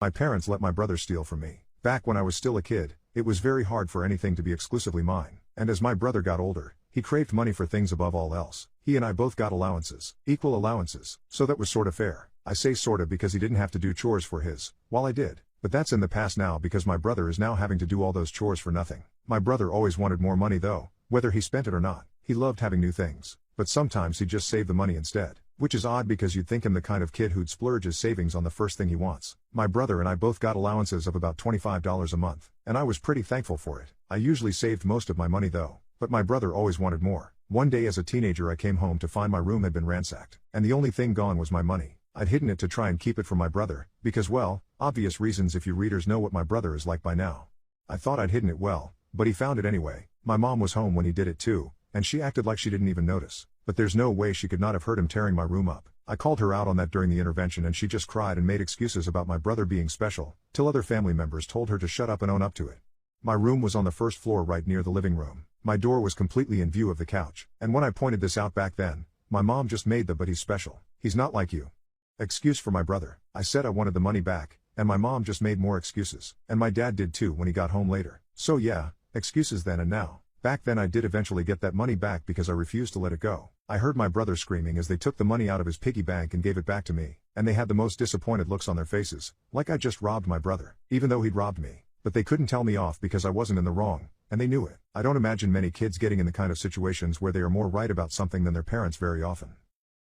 My parents let my brother steal from me. Back when I was still a kid, it was very hard for anything to be exclusively mine, and as my brother got older, he craved money for things above all else. He and I both got allowances, equal allowances, so that was sorta fair. I say sorta because he didn't have to do chores for his, while I did. But that's in the past now because my brother is now having to do all those chores for nothing. My brother always wanted more money though, whether he spent it or not. He loved having new things, but sometimes he'd just save the money instead. Which is odd because you'd think him the kind of kid who'd splurge his savings on the first thing he wants. My brother and I both got allowances of about $25 a month, and I was pretty thankful for it. I usually saved most of my money though, but my brother always wanted more. One day as a teenager I came home to find my room had been ransacked, and the only thing gone was my money. I'd hidden it to try and keep it from my brother, because well, obvious reasons if you readers know what my brother is like by now. I thought I'd hidden it well, but he found it anyway. My mom was home when he did it too, and she acted like she didn't even notice. But there's no way she could not have heard him tearing my room up. I called her out on that during the intervention and she just cried and made excuses about my brother being special, till other family members told her to shut up and own up to it. My room was on the first floor right near the living room. My door was completely in view of the couch, and when I pointed this out back then, my mom just made the "but he's special, he's not like you" excuse for my brother. I said I wanted the money back, and my mom just made more excuses, and my dad did too when he got home later. So yeah, excuses then and now. Back then I did eventually get that money back because I refused to let it go. I heard my brother screaming as they took the money out of his piggy bank and gave it back to me, and they had the most disappointed looks on their faces, like I just robbed my brother, even though he'd robbed me. But they couldn't tell me off because I wasn't in the wrong, and they knew it. I don't imagine many kids getting in the kind of situations where they are more right about something than their parents very often.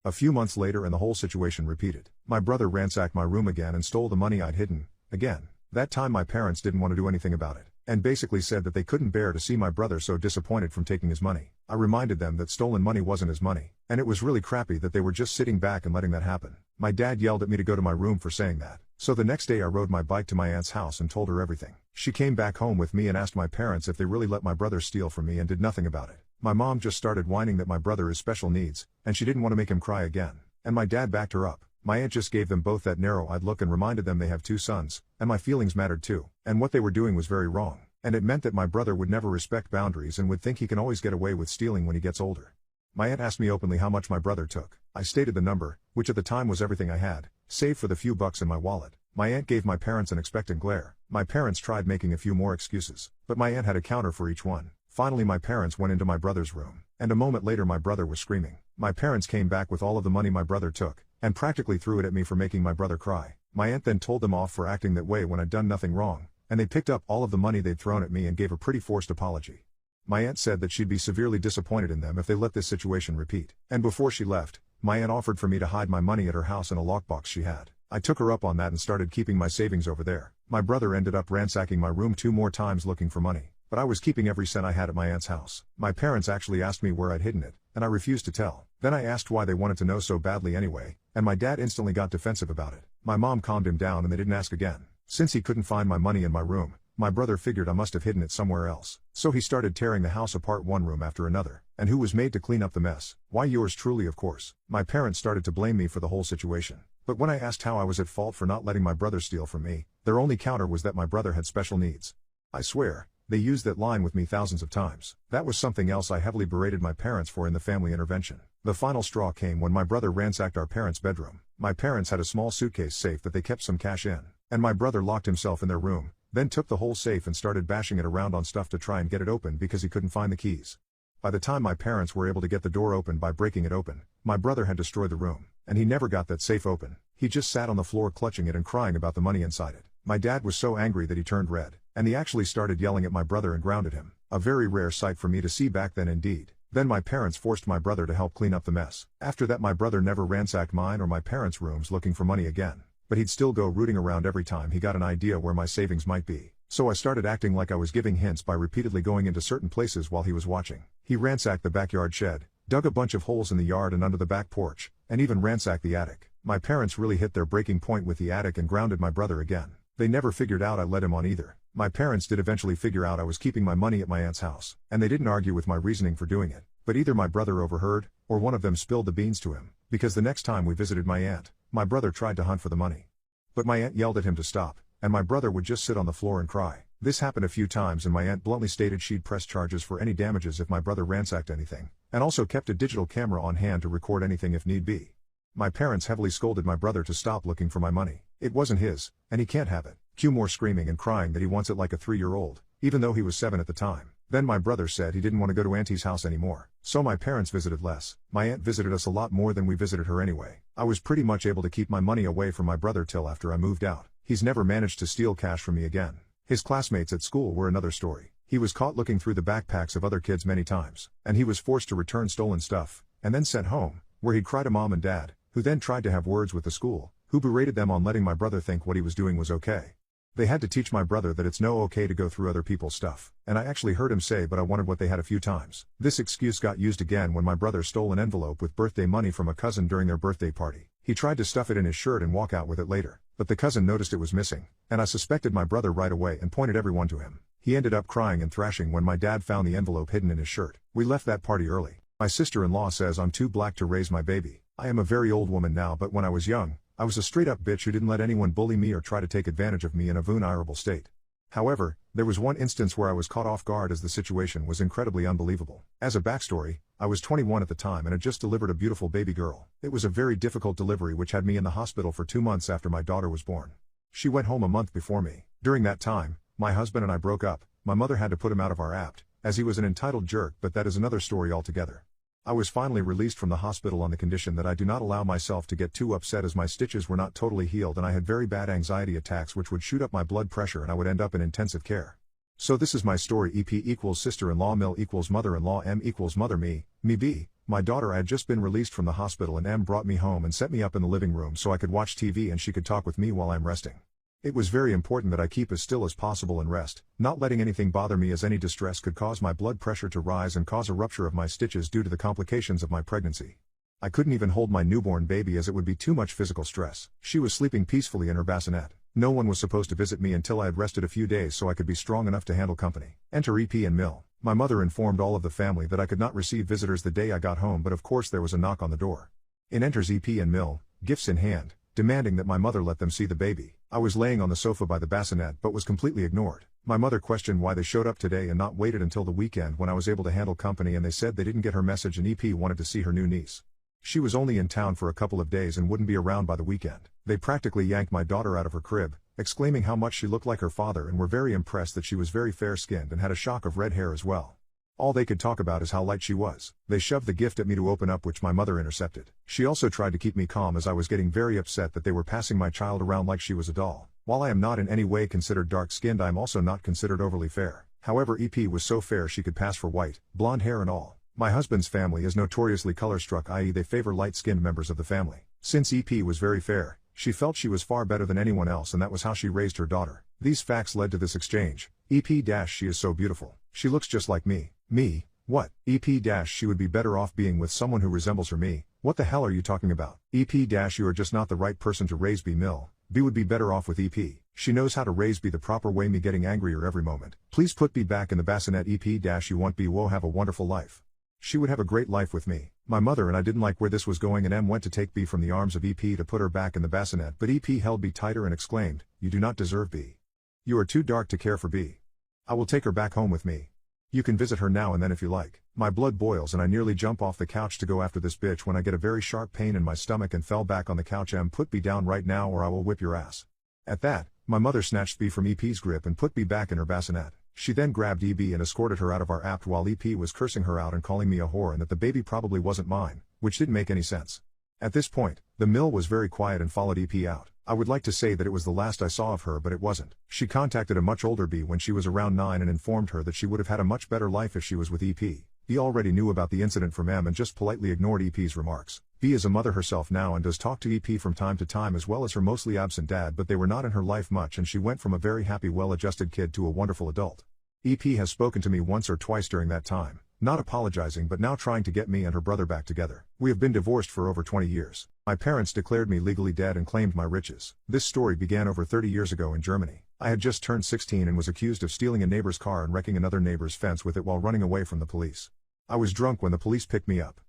A few months later and the whole situation repeated. My brother ransacked my room again and stole the money I'd hidden, again. That time my parents didn't want to do anything about it, and basically said that they couldn't bear to see my brother so disappointed from taking his money. I reminded them that stolen money wasn't his money, and it was really crappy that they were just sitting back and letting that happen. My dad yelled at me to go to my room for saying that, so the next day I rode my bike to my aunt's house and told her everything. She came back home with me and asked my parents if they really let my brother steal from me and did nothing about it. My mom just started whining that my brother is special needs, and she didn't want to make him cry again, and my dad backed her up. My aunt just gave them both that narrow-eyed look and reminded them they have 2 sons, and my feelings mattered too, and what they were doing was very wrong, and it meant that my brother would never respect boundaries and would think he can always get away with stealing when he gets older. My aunt asked me openly how much my brother took. I stated the number, which at the time was everything I had, save for the few bucks in my wallet. My aunt gave my parents an expectant glare. My parents tried making a few more excuses, but my aunt had a counter for each one. Finally my parents went into my brother's room, and a moment later my brother was screaming. My parents came back with all of the money my brother took, and practically threw it at me for making my brother cry. My aunt then told them off for acting that way when I'd done nothing wrong, and they picked up all of the money they'd thrown at me and gave a pretty forced apology. My aunt said that she'd be severely disappointed in them if they let this situation repeat, and before she left, my aunt offered for me to hide my money at her house in a lockbox she had. I took her up on that and started keeping my savings over there. My brother ended up ransacking my room 2 more times looking for money, but I was keeping every cent I had at my aunt's house. My parents actually asked me where I'd hidden it, and I refused to tell. Then I asked why they wanted to know so badly anyway, and my dad instantly got defensive about it. My mom calmed him down and they didn't ask again. Since he couldn't find my money in my room, my brother figured I must have hidden it somewhere else. So he started tearing the house apart one room after another. And who was made to clean up the mess? Why, yours truly, of course. My parents started to blame me for the whole situation. But when I asked how I was at fault for not letting my brother steal from me, their only counter was that my brother had special needs. I swear, they used that line with me thousands of times. That was something else I heavily berated my parents for in the family intervention. The final straw came when my brother ransacked our parents' bedroom. My parents had a small suitcase safe that they kept some cash in, and my brother locked himself in their room, then took the whole safe and started bashing it around on stuff to try and get it open because he couldn't find the keys. By the time my parents were able to get the door open by breaking it open, my brother had destroyed the room, and he never got that safe open. He just sat on the floor clutching it and crying about the money inside it. My dad was so angry that he turned red, and he actually started yelling at my brother and grounded him. A very rare sight for me to see back then indeed. Then my parents forced my brother to help clean up the mess. After that my brother never ransacked mine or my parents' rooms looking for money again, but he'd still go rooting around every time he got an idea where my savings might be. So I started acting like I was giving hints by repeatedly going into certain places while he was watching. He ransacked the backyard shed, dug a bunch of holes in the yard and under the back porch, and even ransacked the attic. My parents really hit their breaking point with the attic and grounded my brother again. They never figured out I led him on either. My parents did eventually figure out I was keeping my money at my aunt's house, and they didn't argue with my reasoning for doing it. But either my brother overheard, or one of them spilled the beans to him, because the next time we visited my aunt, my brother tried to hunt for the money. But my aunt yelled at him to stop, and my brother would just sit on the floor and cry. This happened a few times and my aunt bluntly stated she'd press charges for any damages if my brother ransacked anything, and also kept a digital camera on hand to record anything if need be. My parents heavily scolded my brother to stop looking for my money. It wasn't his, and he can't have it. Q more screaming and crying that he wants it like a 3-year-old, even though he was 7 at the time. Then my brother said he didn't want to go to Auntie's house anymore. So my parents visited less. My aunt visited us a lot more than we visited her anyway. I was pretty much able to keep my money away from my brother till after I moved out. He's never managed to steal cash from me again. His classmates at school were another story. He was caught looking through the backpacks of other kids many times, and he was forced to return stolen stuff, and then sent home, where he'd cry to mom and dad, who then tried to have words with the school, who berated them on letting my brother think what he was doing was okay. They had to teach my brother that it's no okay to go through other people's stuff, and I actually heard him say but I wanted what they had a few times. This excuse got used again when my brother stole an envelope with birthday money from a cousin during their birthday party. He tried to stuff it in his shirt and walk out with it later, but the cousin noticed it was missing, and I suspected my brother right away and pointed everyone to him. He ended up crying and thrashing when my dad found the envelope hidden in his shirt. We left that party early. My sister-in-law says I'm too black to raise my baby. I am a very old woman now, but when I was young, I was a straight-up bitch who didn't let anyone bully me or try to take advantage of me in a vulnerable state. However, there was one instance where I was caught off guard as the situation was incredibly unbelievable. As a backstory, I was 21 at the time and had just delivered a beautiful baby girl. It was a very difficult delivery which had me in the hospital for 2 months after my daughter was born. She went home a month before me. During that time, my husband and I broke up. My mother had to put him out of our apt, as he was an entitled jerk, but that is another story altogether. I was finally released from the hospital on the condition that I do not allow myself to get too upset as my stitches were not totally healed and I had very bad anxiety attacks which would shoot up my blood pressure and I would end up in intensive care. So this is my story. EP equals sister-in-law, mil equals mother-in-law, M equals mother, me B, my daughter. I had just been released from the hospital and M brought me home and set me up in the living room so I could watch TV and she could talk with me while I'm resting. It was very important that I keep as still as possible and rest, not letting anything bother me as any distress could cause my blood pressure to rise and cause a rupture of my stitches due to the complications of my pregnancy. I couldn't even hold my newborn baby as it would be too much physical stress. She was sleeping peacefully in her bassinet. No one was supposed to visit me until I had rested a few days so I could be strong enough to handle company. Enter EP and Mill. My mother informed all of the family that I could not receive visitors the day I got home, but of course there was a knock on the door. In enters EP and Mill, gifts in hand, demanding that my mother let them see the baby. I was laying on the sofa by the bassinet but was completely ignored. My mother questioned why they showed up today and not waited until the weekend when I was able to handle company, and they said they didn't get her message and EP wanted to see her new niece. She was only in town for a couple of days and wouldn't be around by the weekend. They practically yanked my daughter out of her crib, exclaiming how much she looked like her father, and were very impressed that she was very fair-skinned and had a shock of red hair as well. All they could talk about is how light she was. They shoved the gift at me to open up, which my mother intercepted. She also tried to keep me calm as I was getting very upset that they were passing my child around like she was a doll. While I am not in any way considered dark-skinned, I am also not considered overly fair. However, EP was so fair she could pass for white, blonde hair and all. My husband's family is notoriously color-struck, i.e. they favor light-skinned members of the family. Since EP was very fair, she felt she was far better than anyone else, and that was how she raised her daughter. These facts led to this exchange. EP- she is so beautiful. She looks just like me. Me? What? EP- she would be better off being with someone who resembles her. Me? What the hell are you talking about? EP- you are just not the right person to raise B. Mill. B would be better off with EP. She knows how to raise B the proper way. Me getting angrier every moment. Please put B back in the bassinet. EP- you want B. Whoa, have a wonderful life. She would have a great life with me. My mother and I didn't like where this was going, and M went to take B from the arms of EP to put her back in the bassinet, but EP held B tighter and exclaimed, "You do not deserve B. You are too dark to care for B. I will take her back home with me. You can visit her now and then if you like." My blood boils and I nearly jump off the couch to go after this bitch when I get a very sharp pain in my stomach and fell back on the couch. M, put B down right now or I will whip your ass. At that, my mother snatched B from EP's grip and put B back in her bassinet. She then grabbed EB and escorted her out of our apt while EP was cursing her out and calling me a whore and that the baby probably wasn't mine, which didn't make any sense. At this point, the mill was very quiet and followed EP out. I would like to say that it was the last I saw of her, but it wasn't. She contacted a much older B when she was around 9 and informed her that she would have had a much better life if she was with EP. B already knew about the incident from M and just politely ignored EP's remarks. B is a mother herself now and does talk to EP from time to time as well as her mostly absent dad, but they were not in her life much and she went from a very happy well-adjusted kid to a wonderful adult. EP has spoken to me once or twice during that time, not apologizing but now trying to get me and her brother back together. We have been divorced for over 20 years. My parents declared me legally dead and claimed my riches. This story began over 30 years ago in Germany. I had just turned 16 and was accused of stealing a neighbor's car and wrecking another neighbor's fence with it while running away from the police. I was drunk when the police picked me up.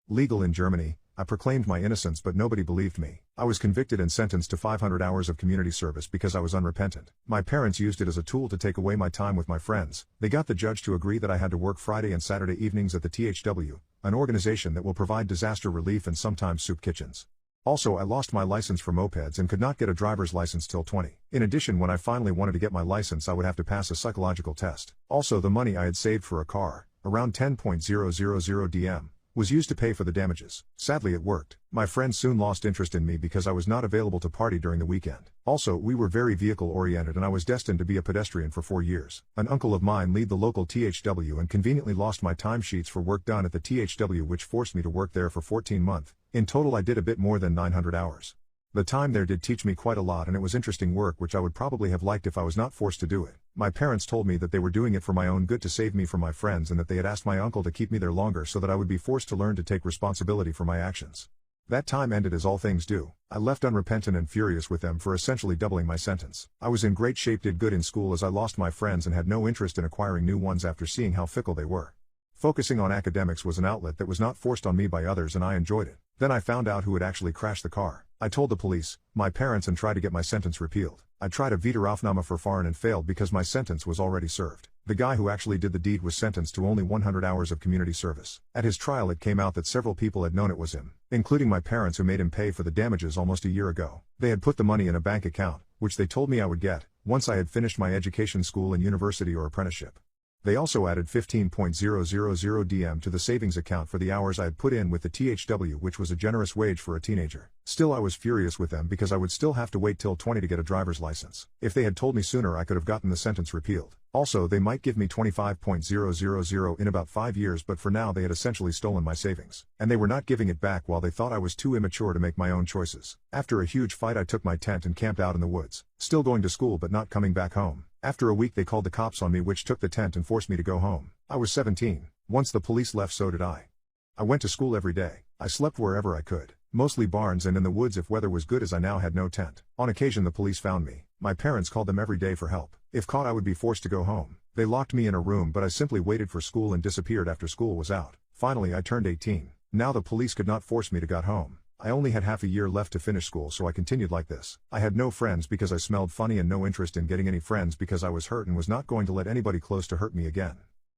Legal in Germany, I proclaimed my innocence but nobody believed me. I was convicted and sentenced to 500 hours of community service because I was unrepentant. My parents used it as a tool to take away my time with my friends. They got the judge to agree that I had to work Friday and Saturday evenings at the THW, an organization that will provide disaster relief and sometimes soup kitchens. Also, I lost my license for mopeds and could not get a driver's license till 20. In addition, when I finally wanted to get my license, I would have to pass a psychological test. Also, the money I had saved for a car, around 10,000 DM, was used to pay for the damages. Sadly, it worked. My friends soon lost interest in me because I was not available to party during the weekend. Also, we were very vehicle-oriented and I was destined to be a pedestrian for 4 years. An uncle of mine led the local THW and conveniently lost my timesheets for work done at the THW, which forced me to work there for 14 months. In total, I did a bit more than 900 hours. The time there did teach me quite a lot and it was interesting work which I would probably have liked if I was not forced to do it. My parents told me that they were doing it for my own good to save me from my friends and that they had asked my uncle to keep me there longer so that I would be forced to learn to take responsibility for my actions. That time ended as all things do. I left unrepentant and furious with them for essentially doubling my sentence. I was in great shape, did good in school as I lost my friends and had no interest in acquiring new ones after seeing how fickle they were. Focusing on academics was an outlet that was not forced on me by others and I enjoyed it. Then I found out who had actually crashed the car. I told the police, my parents, and tried to get my sentence repealed. I tried a Wiederaufnahme verfahren and failed because my sentence was already served. The guy who actually did the deed was sentenced to only 100 hours of community service. At his trial it came out that several people had known it was him, including my parents who made him pay for the damages almost a year ago. They had put the money in a bank account, which they told me I would get, once I had finished my education, school and university or apprenticeship. They also added 15,000 DM to the savings account for the hours I had put in with the THW, which was a generous wage for a teenager. Still, I was furious with them because I would still have to wait till 20 to get a driver's license. If they had told me sooner, I could have gotten the sentence repealed. Also, they might give me 25,000 in about 5 years, but for now they had essentially stolen my savings. And they were not giving it back while they thought I was too immature to make my own choices. After a huge fight, I took my tent and camped out in the woods. Still going to school but not coming back home. After a week they called the cops on me, which took the tent and forced me to go home. I was 17. Once the police left, so did I. I went to school every day. I slept wherever I could, mostly barns and in the woods if weather was good, as I now had no tent. On occasion the police found me. My parents called them every day for help. If caught, I would be forced to go home. They locked me in a room, but I simply waited for school and disappeared after school was out. Finally I turned 18. Now the police could not force me to go home. I only had half a year left to finish school, so I continued like this. I had no friends because I smelled funny and no interest in getting any friends because I was hurt and was not going to let anybody close to hurt me again.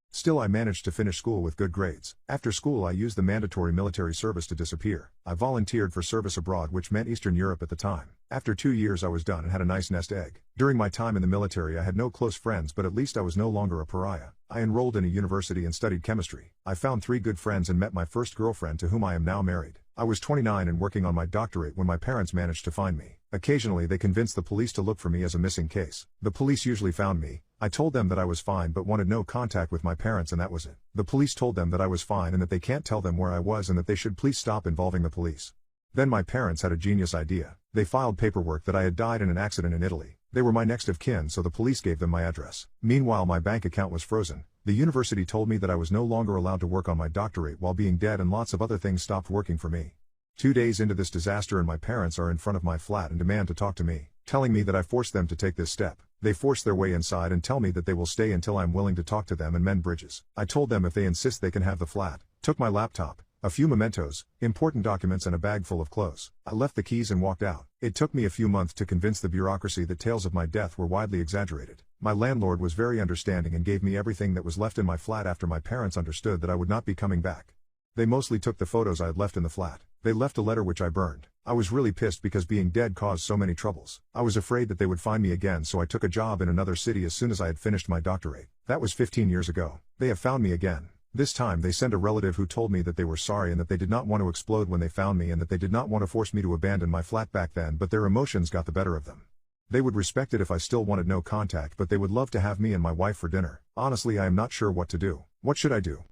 Still, I managed to finish school with good grades. After school I used the mandatory military service to disappear. I volunteered for service abroad, which meant Eastern Europe at the time. After 2 years I was done and had a nice nest egg. During my time in the military I had no close friends, but at least I was no longer a pariah. I enrolled in a university and studied chemistry. I found 3 good friends and met my first girlfriend, to whom I am now married. I was 29 and working on my doctorate when my parents managed to find me. Occasionally they convinced the police to look for me as a missing case. The police usually found me. I told them that I was fine but wanted no contact with my parents, and that was it. The police told them that I was fine and that they can't tell them where I was and that they should please stop involving the police. Then my parents had a genius idea. They filed paperwork that I had died in an accident in Italy. They were my next of kin, so the police gave them my address. Meanwhile my bank account was frozen. The university told me that I was no longer allowed to work on my doctorate while being dead, and lots of other things stopped working for me. 2 days into this disaster and my parents are in front of my flat and demand to talk to me, telling me that I forced them to take this step. They force their way inside and tell me that they will stay until I'm willing to talk to them and mend bridges. I told them if they insist they can have the flat, took my laptop, a few mementos, important documents and a bag full of clothes. I left the keys and walked out. It took me a few months to convince the bureaucracy that tales of my death were widely exaggerated. My landlord was very understanding and gave me everything that was left in my flat after my parents understood that I would not be coming back. They mostly took the photos I had left in the flat. They left a letter which I burned. I was really pissed because being dead caused so many troubles. I was afraid that they would find me again, so I took a job in another city as soon as I had finished my doctorate. That was 15 years ago. They have found me again. This time they sent a relative who told me that they were sorry and that they did not want to explode when they found me and that they did not want to force me to abandon my flat back then, but their emotions got the better of them. They would respect it if I still wanted no contact, but they would love to have me and my wife for dinner. Honestly, I am not sure what to do. What should I do?